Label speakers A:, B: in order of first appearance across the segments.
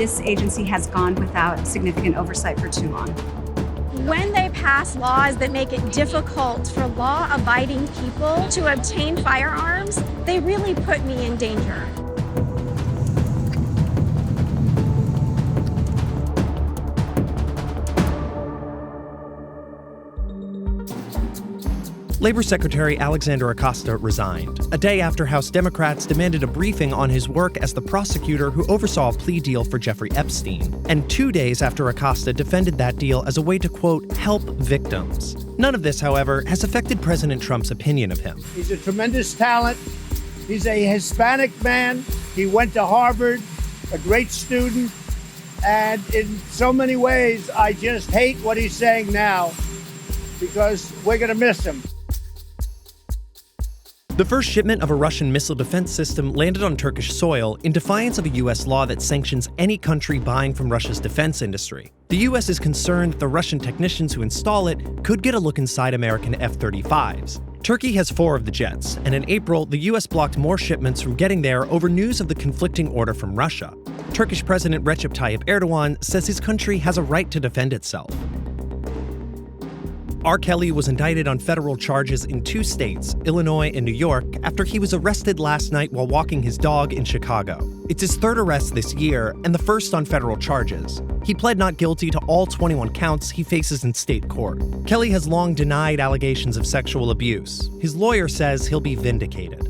A: this agency has gone without significant oversight for too long.
B: When they pass laws that make it difficult for law-abiding people to obtain firearms, they really put me in danger.
C: Labor Secretary Alexander Acosta resigned, a day after House Democrats demanded a briefing on his work as the prosecutor who oversaw a plea deal for Jeffrey Epstein, and 2 days after Acosta defended that deal as a way to, quote, help victims. None of this, however, has affected President Trump's opinion of him.
D: He's a tremendous talent. He's a Hispanic man. He went to Harvard, a great student. And in so many ways, I just hate what he's saying now because we're going to miss him.
C: The first shipment of a Russian missile defense system landed on Turkish soil in defiance of a U.S. law that sanctions any country buying from Russia's defense industry. The U.S. is concerned the Russian technicians who install it could get a look inside American F-35s. Turkey has 4 of the jets, and in April, the U.S. blocked more shipments from getting there over news of the conflicting order from Russia. Turkish President Recep Tayyip Erdogan says his country has a right to defend itself. R. Kelly was indicted on federal charges in 2 states, Illinois and New York, after he was arrested last night while walking his dog in Chicago. It's his 3rd arrest this year, and the first on federal charges. He pled not guilty to all 21 counts he faces in state court. Kelly has long denied allegations of sexual abuse. His lawyer says he'll be vindicated.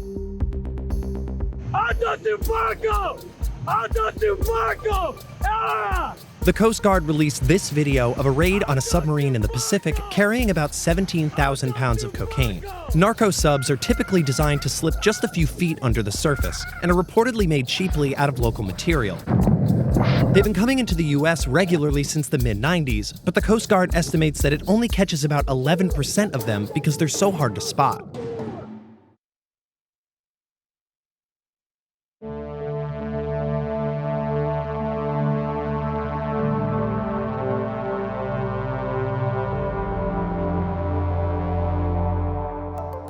C: The Coast Guard released this video of a raid on a submarine in the Pacific carrying about 17,000 pounds of cocaine. Narco subs are typically designed to slip just a few feet under the surface and are reportedly made cheaply out of local material. They've been coming into the U.S. regularly since the mid-90s, but the Coast Guard estimates that it only catches about 11% of them because they're so hard to spot.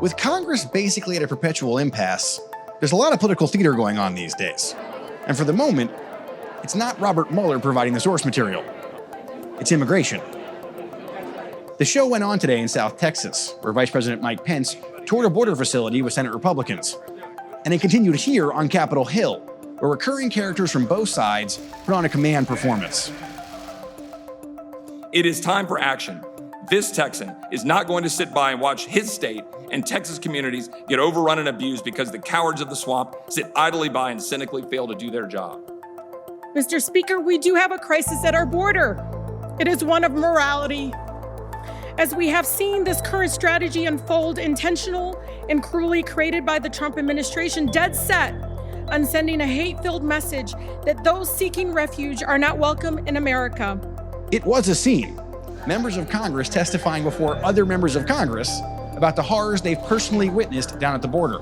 E: With Congress basically at a perpetual impasse, there's a lot of political theater going on these days. And for the moment, it's not Robert Mueller providing the source material. It's immigration. The show went on today in South Texas, where Vice President Mike Pence toured a border facility with Senate Republicans. And it continued here on Capitol Hill, where recurring characters from both sides put on a command performance.
F: It is time for action. This Texan is not going to sit by and watch his state and Texas communities get overrun and abused because the cowards of the swamp sit idly by and cynically fail to do their job.
G: Mr. Speaker, we do have a crisis at our border. It is one of morality. As we have seen this current strategy unfold, intentional and cruelly created by the Trump administration, dead set on sending a hate-filled message that those seeking refuge are not welcome in America.
E: It was a scene. Members of Congress testifying before other members of Congress about the horrors they've personally witnessed down at the border.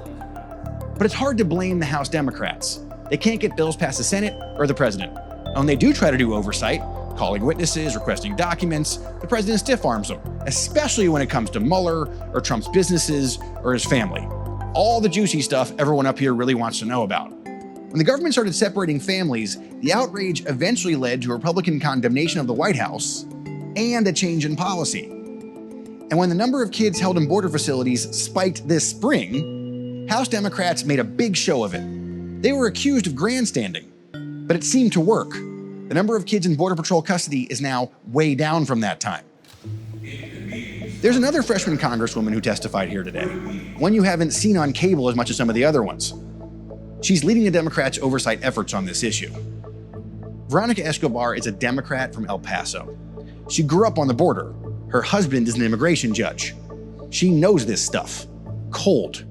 E: But it's hard to blame the House Democrats. They can't get bills past the Senate or the president. And they do try to do oversight, calling witnesses, requesting documents. The president stiff-arms them, especially when it comes to Mueller or Trump's businesses or his family. All the juicy stuff everyone up here really wants to know about. When the government started separating families, the outrage eventually led to Republican condemnation of the White House and a change in policy. And when the number of kids held in border facilities spiked this spring, House Democrats made a big show of it. They were accused of grandstanding, but it seemed to work. The number of kids in Border Patrol custody is now way down from that time. There's another freshman congresswoman who testified here today, one you haven't seen on cable as much as some of the other ones. She's leading the Democrats' oversight efforts on this issue. Veronica Escobar is a Democrat from El Paso. She grew up on the border. Her husband is an immigration judge. She knows this stuff. Cold.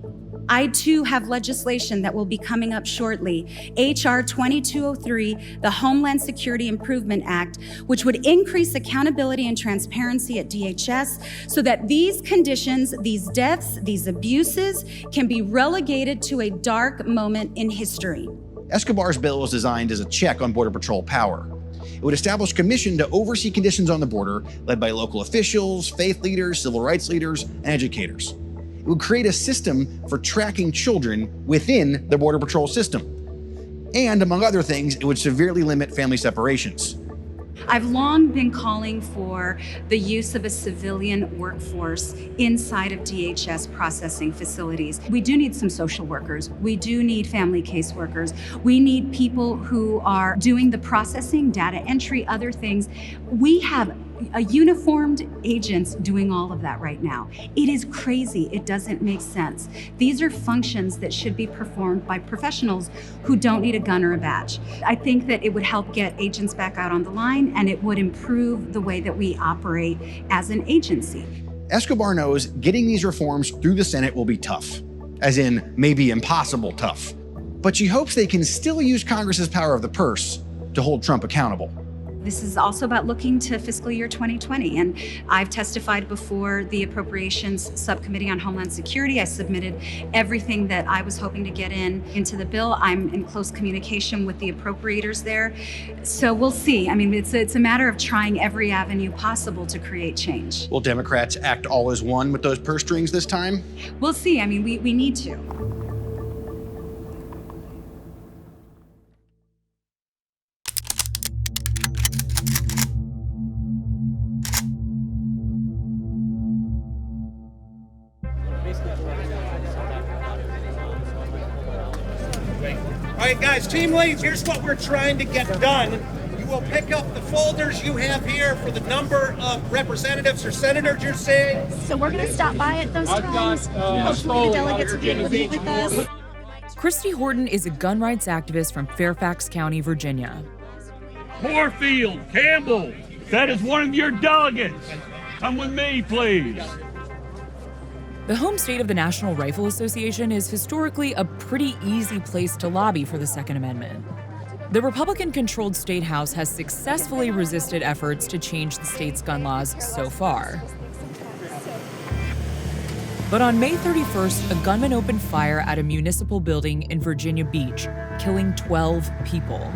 A: I too have legislation that will be coming up shortly, H.R. 2203, the Homeland Security Improvement Act, which would increase accountability and transparency at DHS so that these conditions, these deaths, these abuses can be relegated to a dark moment in history.
E: Escobar's bill was designed as a check on Border Patrol power. It would establish a commission to oversee conditions on the border led by local officials, faith leaders, civil rights leaders, and educators. It would create a system for tracking children within the Border Patrol system. And among other things, it would severely limit family separations.
A: I've long been calling for the use of a civilian workforce inside of DHS processing facilities. We do need some social workers. We do need family caseworkers. We need people who are doing the processing, data entry, other things. We have uniformed agents doing all of that right now. It is crazy. It doesn't make sense. These are functions that should be performed by professionals who don't need a gun or a badge. I think that it would help get agents back out on the line, and it would improve the way that we operate as an agency.
E: Escobar knows getting these reforms through the Senate will be tough, as in maybe impossible tough. But she hopes they can still use Congress's power of the purse to hold Trump accountable.
A: This is also about looking to fiscal year 2020, and I've testified before the Appropriations Subcommittee on Homeland Security. I submitted everything that I was hoping to get into the bill. I'm in close communication with the appropriators there, so we'll see. I mean, it's a matter of trying every avenue possible to create change.
E: Will Democrats act all as one with those purse strings this time?
A: We'll see. I mean, we need to.
H: All right, guys, team leads, here's what we're trying to get done. You will pick up the folders you have here for the number of representatives or senators you're seeing.
B: So we're going to stop by at those times. Hopefully the delegates will be able to meet with us.
I: Kristi Horton is a gun rights activist from Fairfax County, Virginia.
J: Porfield, Campbell, that is one of your delegates. Come with me, please.
I: The home state of the National Rifle Association is historically a pretty easy place to lobby for the Second Amendment. The Republican-controlled state house has successfully resisted efforts to change the state's gun laws so far. But on May 31st, a gunman opened fire at a municipal building in Virginia Beach, killing 12 people.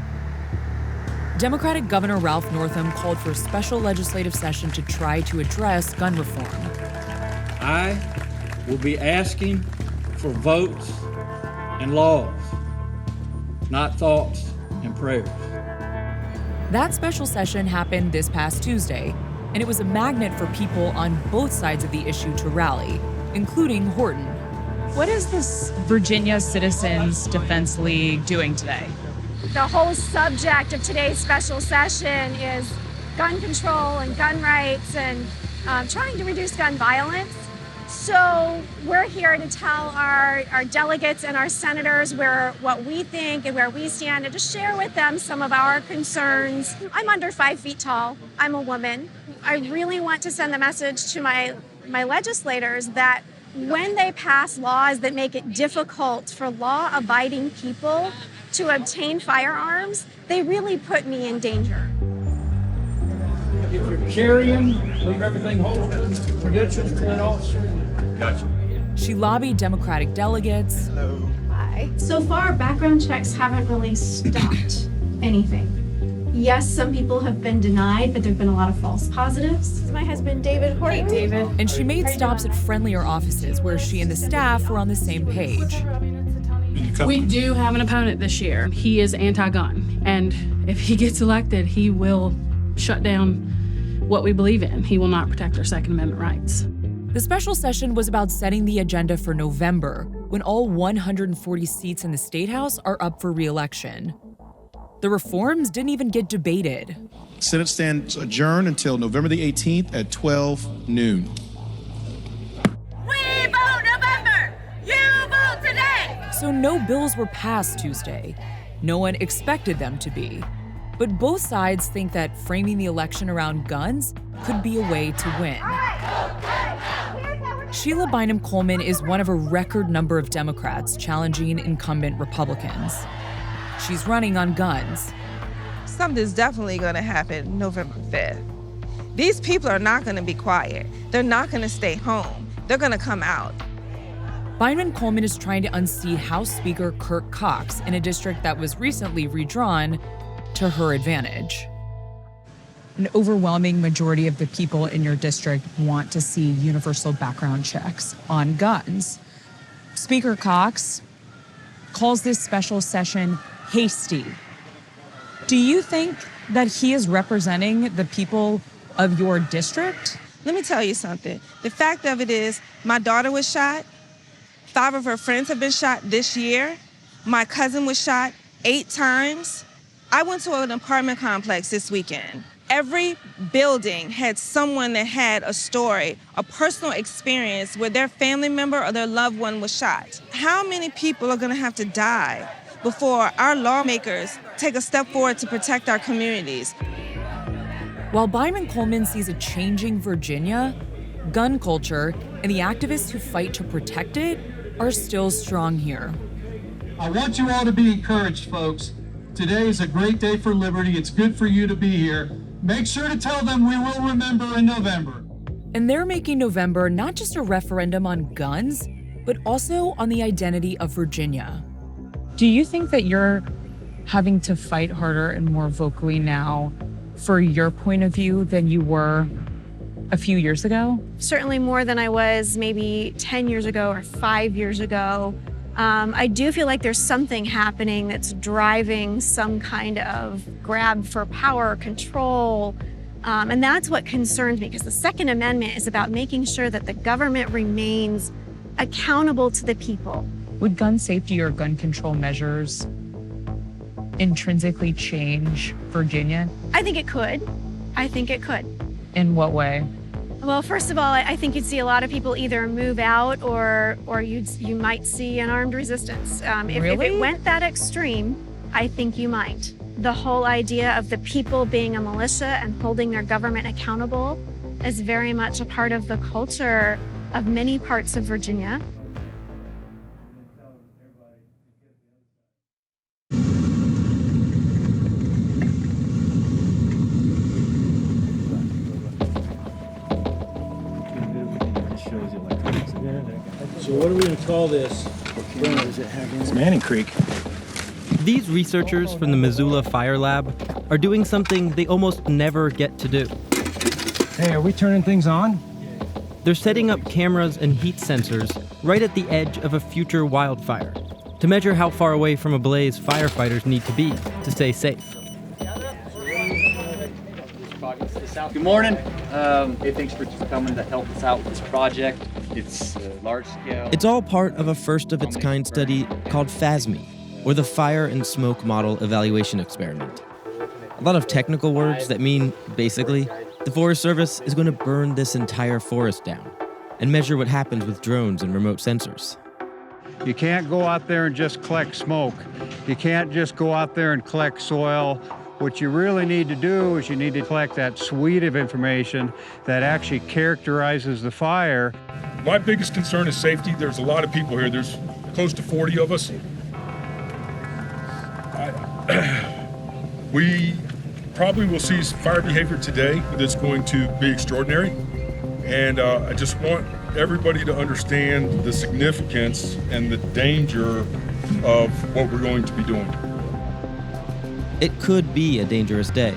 I: Democratic Governor Ralph Northam called for a special legislative session to try to address gun reform.
J: I will be asking for votes and laws, not thoughts and prayers.
I: That special session happened this past Tuesday, and it was a magnet for people on both sides of the issue to rally, including Horton.
K: What is this Virginia Citizens Defense League doing today?
B: The whole subject of today's special session is gun control and gun rights and trying to reduce gun violence. So we're here to tell our delegates and our senators what we think and where we stand, and to share with them some of our concerns. I'm under 5 feet tall. I'm a woman. I really want to send the message to my legislators that when they pass laws that make it difficult for law-abiding people to obtain firearms, they really put me in danger.
J: If you're carrying, leave everything holstered, credentials, and officer. Gotcha.
I: She lobbied Democratic delegates.
J: Hello.
B: Hi. So far, background checks haven't really stopped anything. Yes, some people have been denied, but there have been a lot of false positives. This is my husband, David Horton.
K: Hey, David.
I: And she made stops at friendlier offices where she and the staff were on the same page.
K: We do have an opponent this year. He is anti-gun, and if he gets elected, he will shut down what we believe in. He will not protect our Second Amendment rights.
I: The special session was about setting the agenda for November, when all 140 seats in the State House are up for re-election. The reforms didn't even get debated.
L: Senate stands adjourned until November the 18th at 12 noon.
M: We vote November! You vote today!
I: So no bills were passed Tuesday. No one expected them to be. But both sides think that framing the election around guns could be a way to win. Sheila Bynum-Coleman is one of a record number of Democrats challenging incumbent Republicans. She's running on guns.
N: Something's definitely going to happen November 5th. These people are not going to be quiet. They're not going to stay home. They're going to come out.
I: Bynum-Coleman is trying to unseat House Speaker Kirk Cox in a district that was recently redrawn to her advantage.
K: An overwhelming majority of the people in your district want to see universal background checks on guns. Speaker Cox calls this special session
I: hasty. Do you think that he is representing the people of your district?
N: Let me tell you something. The fact of it is, my daughter was shot. 5 of her friends have been shot this year. My cousin was shot 8 times. I went to an apartment complex this weekend. Every building had someone that had a story, a personal experience where their family member or their loved one was shot. How many people are gonna have to die before our lawmakers take a step forward to protect our communities?
I: While Byron Coleman sees a changing Virginia, gun culture and the activists who fight to protect it are still strong here.
J: I want you all to be encouraged, folks. Today is a great day for liberty. It's good for you to be here. Make sure to tell them we will remember in November.
I: And they're making November not just a referendum on guns, but also on the identity of Virginia. Do you think that you're having to fight harder and more vocally now for your point of view than you were a few years ago?
B: Certainly more than I was maybe 10 years ago or 5 years ago. I do feel like there's something happening that's driving some kind of grab for power or control. And that's what concerns me, because the Second Amendment is about making sure that the government remains accountable to the people.
I: Would gun safety or gun control measures intrinsically change Virginia?
B: I think it could. I think it could.
I: In what way?
B: Well, first of all, I think you'd see a lot of people either move out or you might see an armed resistance. If it went that extreme, I think you might. The whole idea of the people being a militia and holding their government accountable is very much a part of the culture of many parts of Virginia.
J: So what are we going to call this?
L: It's Manning Creek.
C: These researchers from the Missoula Fire Lab are doing something they almost never get to do.
J: Hey, are we turning things on?
C: They're setting up cameras and heat sensors right at the edge of a future wildfire to measure how far away from a blaze firefighters need to be to stay safe.
O: Good morning. Hey, thanks for coming to help us out with this project. It's large scale.
C: It's all part of a first-of-its-kind study called FASME, or the Fire and Smoke Model Evaluation Experiment. A lot of technical words that mean, basically, the Forest Service is going to burn this entire forest down and measure what happens with drones and remote sensors.
P: You can't go out there and just collect smoke. You can't just go out there and collect soil. What you really need to do is you need to collect that suite of information that actually characterizes the fire.
Q: My biggest concern is safety. There's a lot of people here. There's close to 40 of us. We probably will see fire behavior today that's going to be extraordinary. And I just want everybody to understand the significance and the danger of what we're going to be doing.
C: It could be a dangerous day,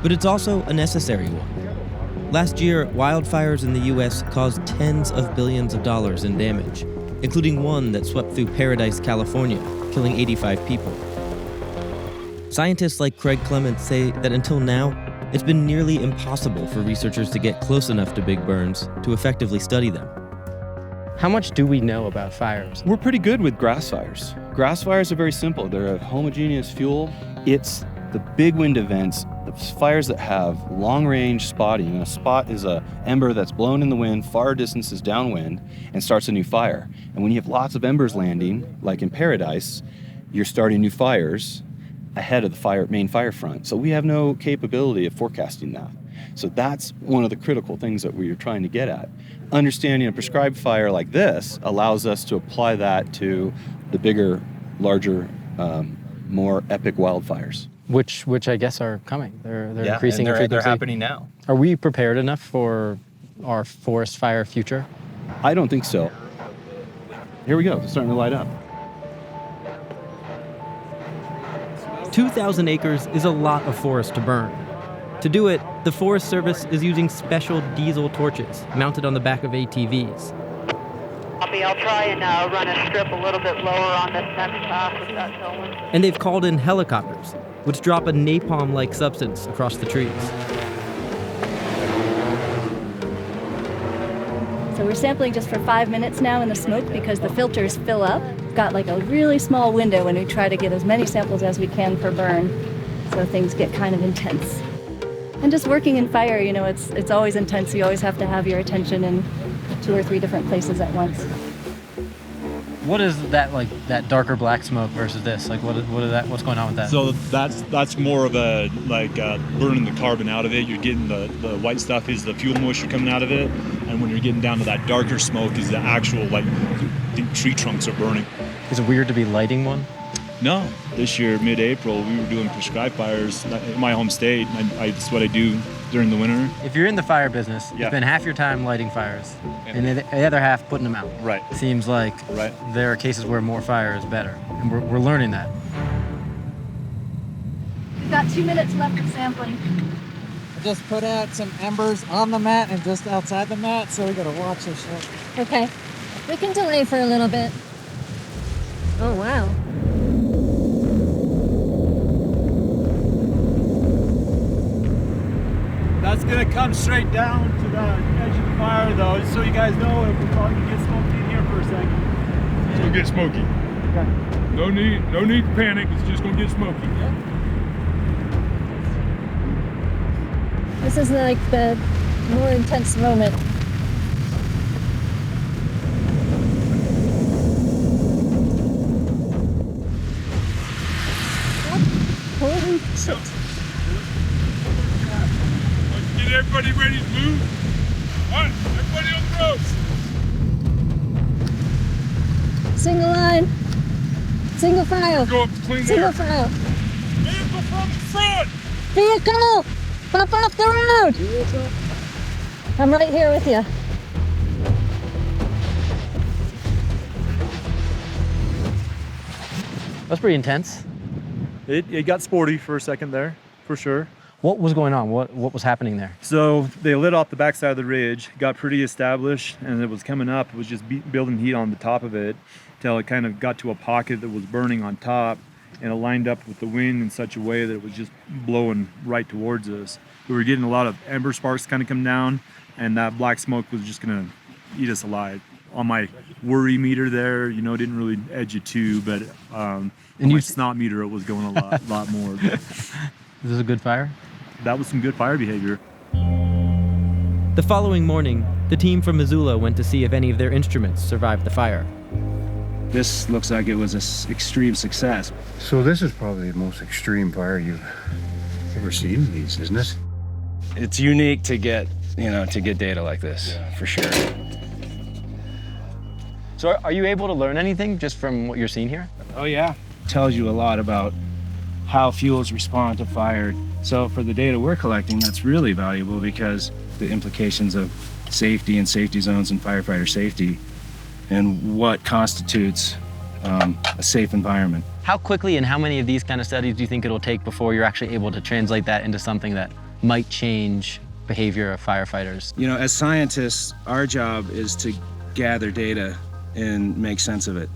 C: but it's also a necessary one. Last year, wildfires in the U.S. caused tens of billions of dollars in damage, including one that swept through Paradise, California, killing 85 people. Scientists like Craig Clements say that until now, it's been nearly impossible for researchers to get close enough to big burns to effectively study them.
R: How much do we know about fires?
S: We're pretty good with grass fires. Grass fires are very simple. They're a homogeneous fuel. It's the big wind events, the fires that have long-range spotting. And a spot is an ember that's blown in the wind far distances downwind and starts a new fire. And when you have lots of embers landing, like in Paradise, you're starting new fires ahead of the main fire front. So we have no capability of forecasting that. So that's one of the critical things that we are trying to get at. Understanding a prescribed fire like this allows us to apply that to the bigger, larger, more epic wildfires.
R: Which I guess are coming. They're increasing in frequency.
S: They're happening now.
R: Are we prepared enough for our forest fire future?
S: I don't think so. Here we go. It's starting to light up.
C: 2,000 acres is a lot of forest to burn. To do it, the Forest Service is using special diesel torches mounted on the back of ATVs.
T: I'll try and run a strip a little bit lower on this next pass if that's going.
U: And they've called in helicopters, which drop a napalm-like substance across the trees.
V: So we're sampling just for 5 minutes now in the smoke because the filters fill up. We've got like a really small window when we try to get as many samples as we can per burn. So things get kind of intense. And just working in fire, you know, it's always intense. You always have to have your attention in 2 or 3 different places at once.
R: What is that like? That darker black smoke versus this? Like, what's going on with that?
W: So that's more of a burning the carbon out of it. You're getting the white stuff is the fuel moisture coming out of it, and when you're getting down to that darker smoke is the actual the tree trunks are burning.
R: Is it weird to be lighting one?
W: No, this year mid-April we were doing prescribed fires in my home state. That's what I do during the winter.
R: If you're in the fire business, you spend half your time lighting fires, and the other half putting them out.
W: Right.
R: Seems like there are cases where more fire is better, and we're learning that.
V: We've got 2 minutes left of sampling.
X: I just put out some embers on the mat and just outside the mat, so we gotta watch this shit.
V: Okay. We can delay for a little bit. Oh, wow.
X: That's gonna come straight down to the edge of the fire, though, just so you guys know we're probably gonna get smoked in here for a second.
Q: It's gonna get smoky. Okay. No need to panic. It's just gonna get smoky.
V: This is like the more intense moment. Holy shit.
Q: Get everybody ready to move. All right, everybody on the road.
V: Single line. Single file.
Q: Go up to clean
V: Single
Q: air.
V: file.
Q: Vehicle from the front.
V: Vehicle! Pop off the road! I'm right here with you.
R: That's pretty intense.
W: It got sporty for a second there, for sure.
R: What was going on? What was happening there?
W: So they lit off the backside of the ridge, got pretty established, and it was coming up. It was just building heat on the top of it till it kind of got to a pocket that was burning on top, and it lined up with the wind in such a way that it was just blowing right towards us. We were getting a lot of ember sparks kind of come down, and that black smoke was just gonna eat us alive. On my worry meter there, you know, didn't really edge it too, but on my snot meter, it was going a lot more.
R: Is this a good fire?
W: That was some good fire behavior.
U: The following morning, the team from Missoula went to see if any of their instruments survived the fire.
Y: This looks like it was an extreme success.
L: So this is probably the most extreme fire you've ever seen in these, isn't it?
Y: It's unique to get data like this, for sure.
R: So are you able to learn anything just from what you're seeing here?
Y: Oh yeah. Tells you a lot about how fuels respond to fire. So for the data we're collecting, that's really valuable because the implications of safety and safety zones and firefighter safety and what constitutes a safe environment.
R: How quickly and how many of these kind of studies do you think it'll take before you're actually able to translate that into something that might change behavior of firefighters?
Y: You know, as scientists, our job is to gather data and make sense of it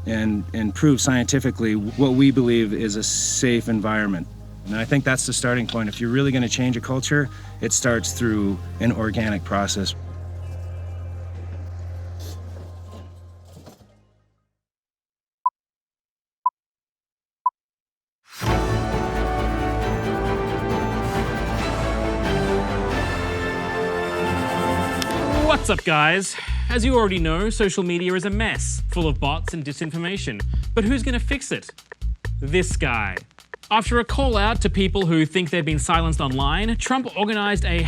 Y: and prove scientifically what we believe is a safe environment. And I think that's the starting point. If you're really going to change a culture, it starts through an organic process.
Z: What's up, guys? As you already know, social media is a mess, full of bots and disinformation. But who's gonna fix it? This guy. After a call out to people who think they've been silenced online, Trump organized a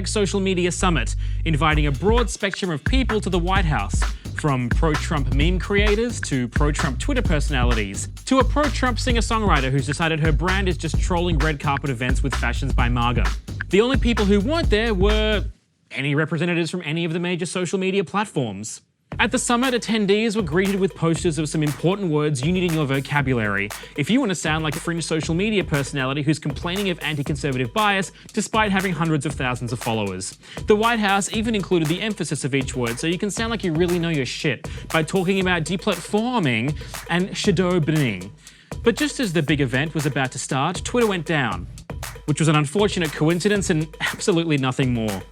Z: #social media summit, inviting a broad spectrum of people to the White House, from pro-Trump meme creators to pro-Trump Twitter personalities, to a pro-Trump singer-songwriter who's decided her brand is just trolling red carpet events with fashions by MAGA. The only people who weren't there were any representatives from any of the major social media platforms. At the summit, attendees were greeted with posters of some important words you need in your vocabulary if you want to sound like a fringe social media personality who's complaining of anti-conservative bias despite having hundreds of thousands of followers. The White House even included the emphasis of each word so you can sound like you really know your shit by talking about deplatforming and shadow banning. But just as the big event was about to start, Twitter went down, which was an unfortunate coincidence and absolutely nothing more.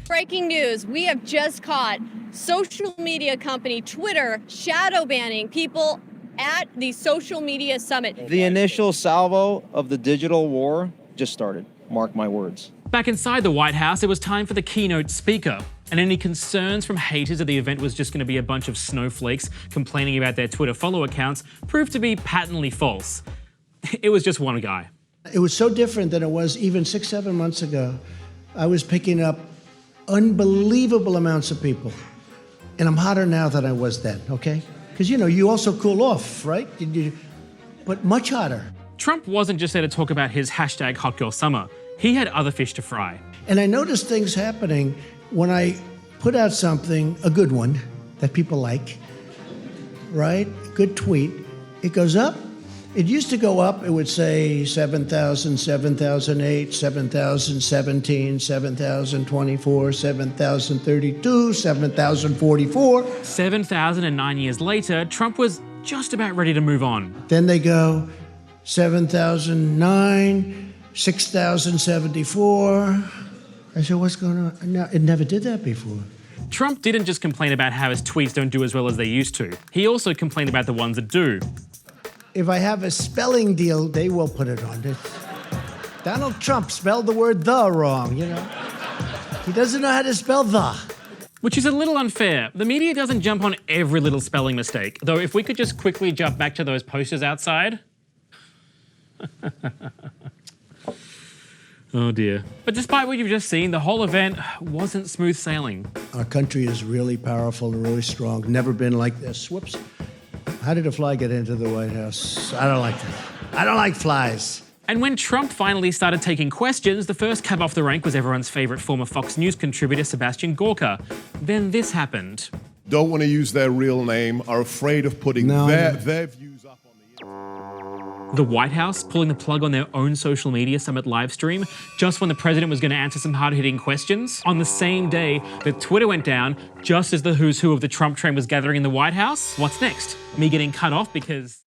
A: Breaking news, we have just caught social media company Twitter shadow banning people at the social media summit.
D: The initial salvo of the digital war just started, mark my words.
Z: Back inside the White House, it was time for the keynote speaker. And any concerns from haters that the event was just going to be a bunch of snowflakes complaining about their Twitter follow accounts proved to be patently false. It was just one guy.
E: It was so different than it was even 6-7 months ago. I was picking up unbelievable amounts of people. And I'm hotter now than I was then, okay? Because, you know, you also cool off, right? But much hotter.
Z: Trump wasn't just there to talk about his hashtag Hot Girl Summer. He had other fish to fry.
E: And I noticed things happening when I put out something, a good one, that people like, right? Good tweet. It goes up. It used to go up, it would say 7,000, 7,008, 7,017, 7,024, 7,032, 7,044.
Z: 7,009 years later, Trump was just about ready to move on.
E: Then they go 7,009, 6,074. I said, what's going on? No, it never did that before.
Z: Trump didn't just complain about how his tweets don't do as well as they used to. He also complained about the ones that do.
E: If I have a spelling deal, they will put it on. Donald Trump spelled the word "the" wrong, you know? He doesn't know how to spell "the."
Z: Which is a little unfair. The media doesn't jump on every little spelling mistake. Though if we could just quickly jump back to those posters outside. Oh dear. But despite what you've just seen, the whole event wasn't smooth sailing.
E: Our country is really powerful and really strong. Never been like this. Whoops. How did a fly get into the White House? I don't like that. I don't like flies.
Z: And when Trump finally started taking questions, the first cab off the rank was everyone's favorite former Fox News contributor, Sebastian Gorka. Then this happened.
F: Don't want to use their real name, are afraid of putting their views up on the
Z: The White House pulling the plug on their own social media summit live stream just when the president was going to answer some hard-hitting questions. On the same day that Twitter went down, just as the who's who of the Trump train was gathering in the White House. What's next? Me getting cut off because